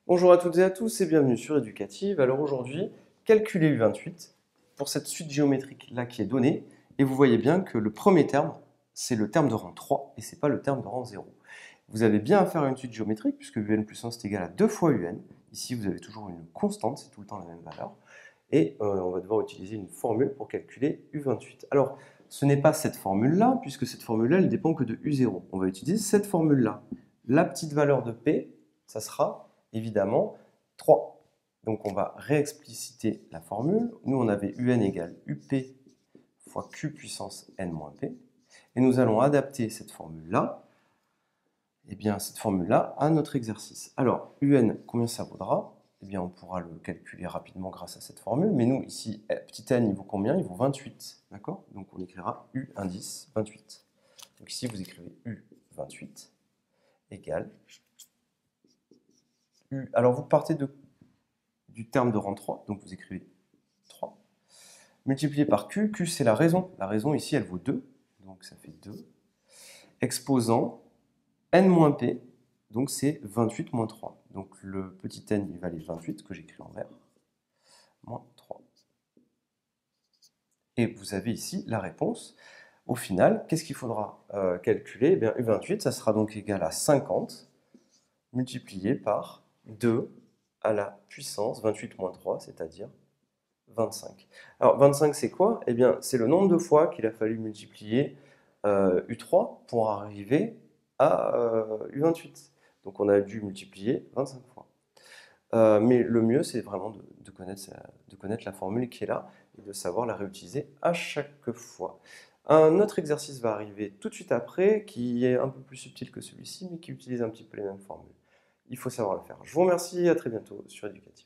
Bonjour à toutes et à tous et bienvenue sur Éducative. Alors aujourd'hui, calculer U28 pour cette suite géométrique là qui est donnée. Et vous voyez bien que le premier terme, c'est le terme de rang 3 et ce n'est pas le terme de rang 0. Vous avez bien à faire une suite géométrique puisque UN plus 1 c'est égal à 2 fois UN. Ici, vous avez toujours une constante, c'est tout le temps la même valeur. Et on va devoir utiliser une formule pour calculer U28. Alors, ce n'est pas cette formule-là, puisque cette formule-là, elle ne dépend que de U0. On va utiliser cette formule-là. La petite valeur de P, ça sera évidemment 3. Donc on va réexpliciter la formule. Nous, on avait UN égale UP fois Q puissance N moins P. Et nous allons adapter cette formule-là, cette formule-là à notre exercice. Alors, UN, combien ça vaudra? Eh bien, on pourra le calculer rapidement grâce à cette formule. Mais nous, ici, petit n, il vaut combien? Il vaut 28. D'accord? Donc, on écrira U indice 28. Donc, ici, vous écrivez U28 égale U. Alors, vous partez du terme de rang 3. Donc, vous écrivez 3. Multiplié par Q. Q, c'est la raison. La raison, ici, elle vaut 2. Donc, ça fait 2. Exposant n moins p. Donc, c'est 28 moins 3. Donc, le petit n, il valait 28, que j'écris en vert, moins 3. Et vous avez ici la réponse. Au final, qu'est-ce qu'il faudra calculer? Eh bien, U28, ça sera donc égal à 50 multiplié par 2 à la puissance 28 moins 3, c'est-à-dire 25. Alors, 25, c'est quoi? Eh bien, c'est le nombre de fois qu'il a fallu multiplier U3 pour arriver à U28. Donc, on a dû multiplier 25 fois. Mais le mieux, c'est vraiment de connaître la formule qui est là et de savoir la réutiliser à chaque fois. Un autre exercice va arriver tout de suite après, qui est un peu plus subtil que celui-ci, mais qui utilise un petit peu les mêmes formules. Il faut savoir le faire. Je vous remercie, à très bientôt sur Éducative.